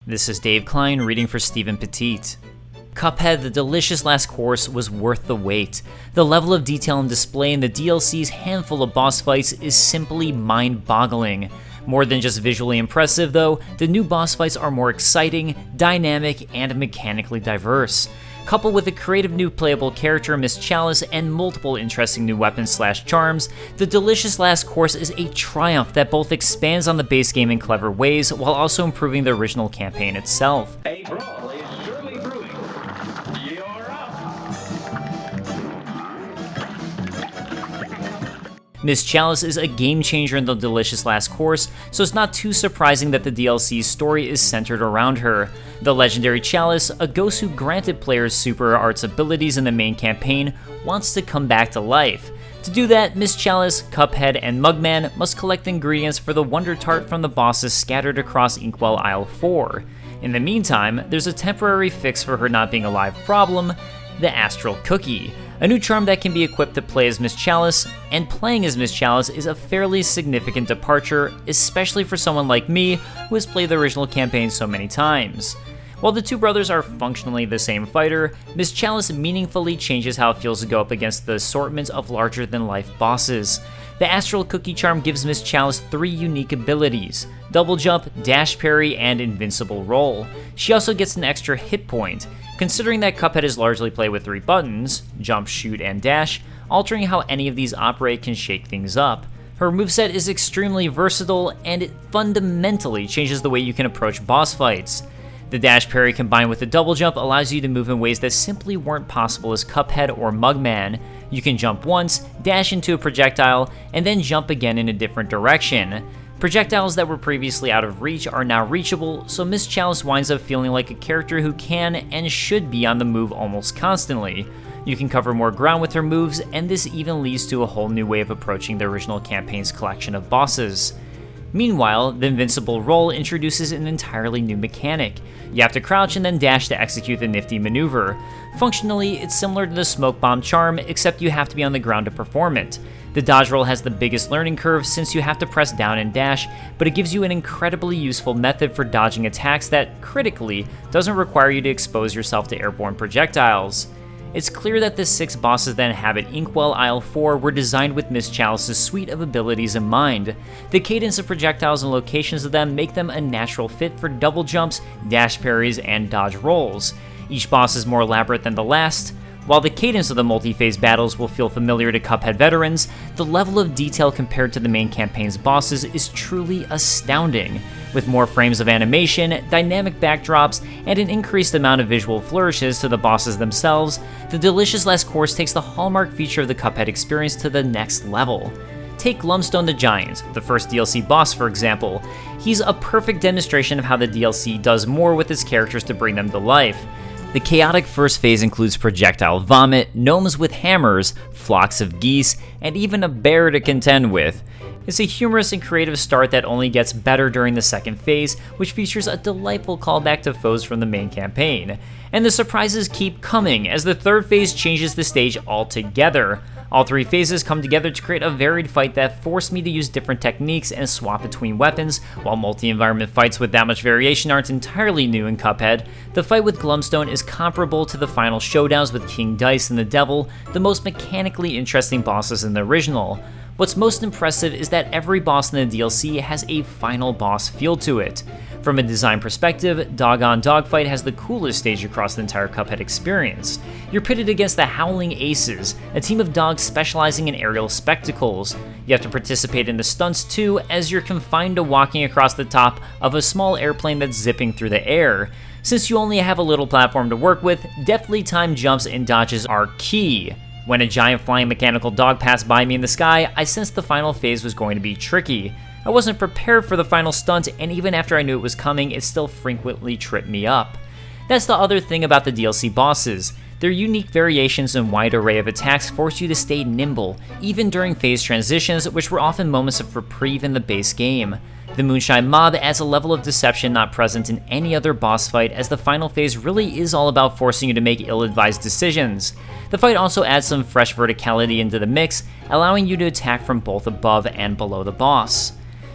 This is Dave Klein reading for Stephen Petit. Cuphead, the delicious last course, was worth the wait. The level of detail and display in the DLC's handful of boss fights is simply mind-boggling. More than just visually impressive though, the new boss fights are more exciting, dynamic, and mechanically diverse. Coupled with a creative new playable character, Miss Chalice, and multiple interesting new weapons/charms, the delicious last course is a triumph that both expands on the base game in clever ways while also improving the original campaign itself. A brawl is surely brewing. You're up. Miss Chalice is a game changer in the delicious last course, so it's not too surprising that the DLC's story is centered around her. The Legendary Chalice, a ghost who granted players super arts abilities in the main campaign, wants to come back to life. To do that, Miss Chalice, Cuphead, and Mugman must collect ingredients for the Wonder Tart from the bosses scattered across Inkwell Isle 4. In the meantime, there's a temporary fix for her not being alive problem: the Astral Cookie, a new charm that can be equipped to play as Miss Chalice, and playing as Miss Chalice is a fairly significant departure, especially for someone like me who has played the original campaign so many times. While the two brothers are functionally the same fighter, Miss Chalice meaningfully changes how it feels to go up against the assortment of larger-than-life bosses. The Astral Cookie charm gives Miss Chalice 3 unique abilities: double jump, dash parry, and invincible roll. She also gets an extra hit point. Considering that Cuphead is largely played with 3 buttons, jump, shoot, and dash, altering how any of these operate can shake things up. Her moveset is extremely versatile, and it fundamentally changes the way you can approach boss fights. The dash parry combined with the double jump allows you to move in ways that simply weren't possible as Cuphead or Mugman. You can jump once, dash into a projectile, and then jump again in a different direction. Projectiles that were previously out of reach are now reachable, so Miss Chalice winds up feeling like a character who can and should be on the move almost constantly. You can cover more ground with her moves, and this even leads to a whole new way of approaching the original campaign's collection of bosses. Meanwhile, the invincible roll introduces an entirely new mechanic. You have to crouch and then dash to execute the nifty maneuver. Functionally, it's similar to the smoke bomb charm, except you have to be on the ground to perform it. The dodge roll has the biggest learning curve since you have to press down and dash, but it gives you an incredibly useful method for dodging attacks that, critically, doesn't require you to expose yourself to airborne projectiles. It's clear that the 6 bosses that inhabit Inkwell Isle 4 were designed with Miss Chalice's suite of abilities in mind. The cadence of projectiles and locations of them make them a natural fit for double jumps, dash parries, and dodge rolls. Each boss is more elaborate than the last. While the cadence of the multi-phase battles will feel familiar to Cuphead veterans, the level of detail compared to the main campaign's bosses is truly astounding. With more frames of animation, dynamic backdrops, and an increased amount of visual flourishes to the bosses themselves, the delicious last course takes the hallmark feature of the Cuphead experience to the next level. Take Glumstone the Giant, the first DLC boss for example. He's a perfect demonstration of how the DLC does more with its characters to bring them to life. The chaotic first phase includes projectile vomit, gnomes with hammers, flocks of geese, and even a bear to contend with. It's a humorous and creative start that only gets better during the second phase, which features a delightful callback to foes from the main campaign. And the surprises keep coming as the third phase changes the stage altogether. All 3 phases come together to create a varied fight that forced me to use different techniques and swap between weapons. While multi-environment fights with that much variation aren't entirely new in Cuphead, the fight with Glumstone is comparable to the final showdowns with King Dice and the Devil, the most mechanically interesting bosses in the original. What's most impressive is that every boss in the DLC has a final boss feel to it. From a design perspective, Doggone Dogfight has the coolest stage across the entire Cuphead experience. You're pitted against the Howling Aces, a team of dogs specializing in aerial spectacles. You have to participate in the stunts too, as you're confined to walking across the top of a small airplane that's zipping through the air. Since you only have a little platform to work with, deftly timed jumps and dodges are key. When a giant flying mechanical dog passed by me in the sky, I sensed the final phase was going to be tricky. I wasn't prepared for the final stunt, and even after I knew it was coming, it still frequently tripped me up. That's the other thing about the DLC bosses. Their unique variations and wide array of attacks force you to stay nimble, even during phase transitions, which were often moments of reprieve in the base game. The Moonshine Mob adds a level of deception not present in any other boss fight, as the final phase really is all about forcing you to make ill-advised decisions. The fight also adds some fresh verticality into the mix, allowing you to attack from both above and below the boss.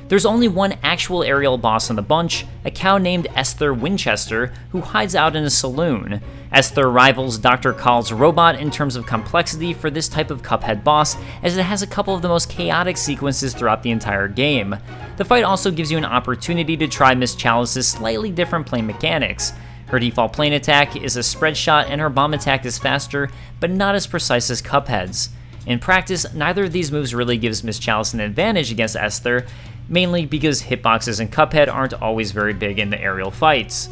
There's only one actual aerial boss in the bunch, a cow named Esther Winchester, who hides out in a saloon. Esther rivals Dr. Call's robot in terms of complexity for this type of Cuphead boss, as it has a couple of the most chaotic sequences throughout the entire game. The fight also gives you an opportunity to try Miss Chalice's slightly different plane mechanics. Her default plane attack is a spread shot and her bomb attack is faster, but not as precise as Cuphead's. In practice, neither of these moves really gives Miss Chalice an advantage against Esther, mainly because hitboxes in Cuphead aren't always very big in the aerial fights.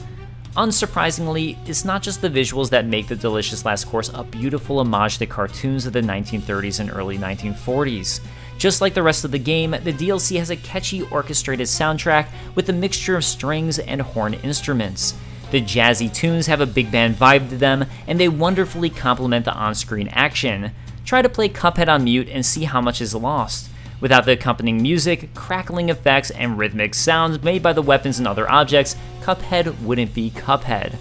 Unsurprisingly, it's not just the visuals that make the Delicious Last Course a beautiful homage to cartoons of the 1930s and early 1940s. Just like the rest of the game, the DLC has a catchy orchestrated soundtrack with a mixture of strings and horn instruments. The jazzy tunes have a big band vibe to them, and they wonderfully complement the on-screen action. Try to play Cuphead on mute and see how much is lost. Without the accompanying music, crackling effects, and rhythmic sounds made by the weapons and other objects, Cuphead wouldn't be Cuphead.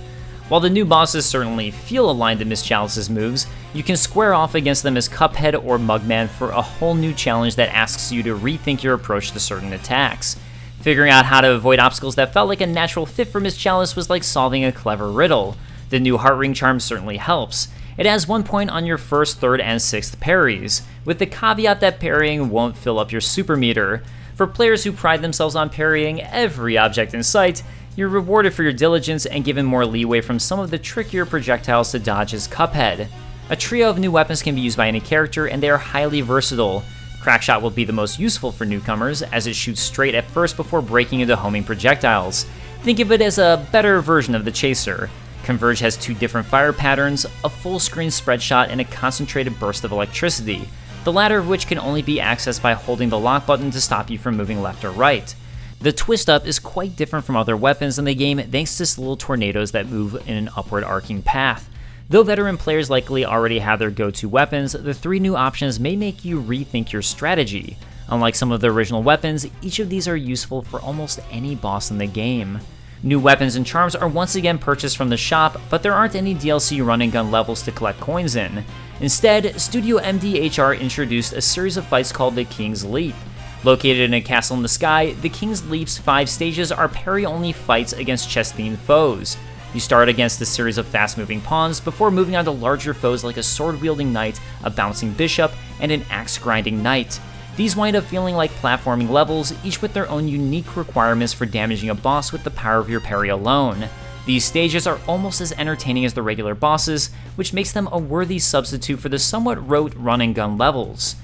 While the new bosses certainly feel aligned to Miss Chalice's moves, you can square off against them as Cuphead or Mugman for a whole new challenge that asks you to rethink your approach to certain attacks. Figuring out how to avoid obstacles that felt like a natural fit for Miss Chalice was like solving a clever riddle. The new Heart Ring charm certainly helps. It has 1 point on your 1st, 3rd, and 6th parries, with the caveat that parrying won't fill up your super meter. For players who pride themselves on parrying every object in sight, you're rewarded for your diligence and given more leeway from some of the trickier projectiles to dodge as Cuphead. A trio of new weapons can be used by any character, and they are highly versatile. Crackshot will be the most useful for newcomers, as it shoots straight at first before breaking into homing projectiles. Think of it as a better version of the Chaser. Converge has 2 different fire patterns, a full screen spread shot, and a concentrated burst of electricity, the latter of which can only be accessed by holding the lock button to stop you from moving left or right. The twist up is quite different from other weapons in the game thanks to little tornadoes that move in an upward arcing path. Though veteran players likely already have their go-to weapons, the 3 new options may make you rethink your strategy. Unlike some of the original weapons, each of these are useful for almost any boss in the game. New weapons and charms are once again purchased from the shop, but there aren't any DLC run and gun levels to collect coins in. Instead, Studio MDHR introduced a series of fights called the King's Leap. Located in a castle in the sky, the King's Leap's 5 stages are parry-only fights against chess-themed foes. You start against a series of fast-moving pawns before moving on to larger foes like a sword-wielding knight, a bouncing bishop, and an axe-grinding knight. These wind up feeling like platforming levels, each with their own unique requirements for damaging a boss with the power of your parry alone. These stages are almost as entertaining as the regular bosses, which makes them a worthy substitute for the somewhat rote run-and-gun levels.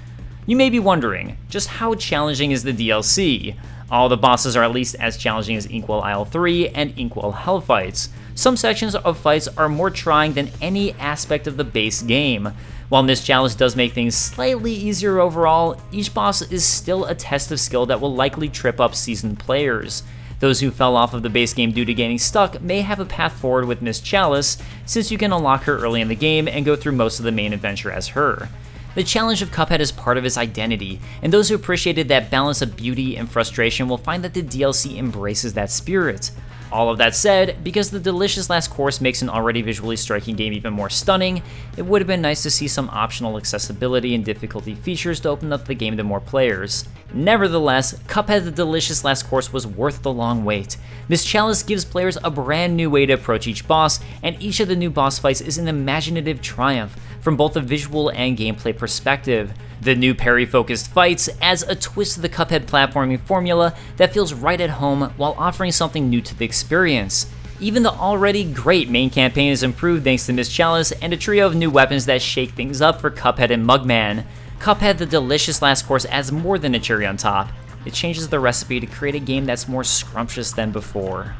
You may be wondering, just how challenging is the DLC? All the bosses are at least as challenging as Inkwell Isle 3 and Inkwell Hell fights. Some sections of fights are more trying than any aspect of the base game. While Miss Chalice does make things slightly easier overall, each boss is still a test of skill that will likely trip up seasoned players. Those who fell off of the base game due to getting stuck may have a path forward with Miss Chalice, since you can unlock her early in the game and go through most of the main adventure as her. The challenge of Cuphead is part of its identity, and those who appreciated that balance of beauty and frustration will find that the DLC embraces that spirit. All of that said, because the Delicious Last Course makes an already visually striking game even more stunning, it would have been nice to see some optional accessibility and difficulty features to open up the game to more players. Nevertheless, Cuphead the Delicious Last Course was worth the long wait. Miss Chalice gives players a brand new way to approach each boss, and each of the new boss fights is an imaginative triumph from both a visual and gameplay perspective. The new parry-focused fights adds a twist to the Cuphead platforming formula that feels right at home while offering something new to the experience. Even the already great main campaign is improved thanks to Miss Chalice and a trio of new weapons that shake things up for Cuphead and Mugman. Cuphead the Delicious Last Course adds more than a cherry on top. It changes the recipe to create a game that's more scrumptious than before.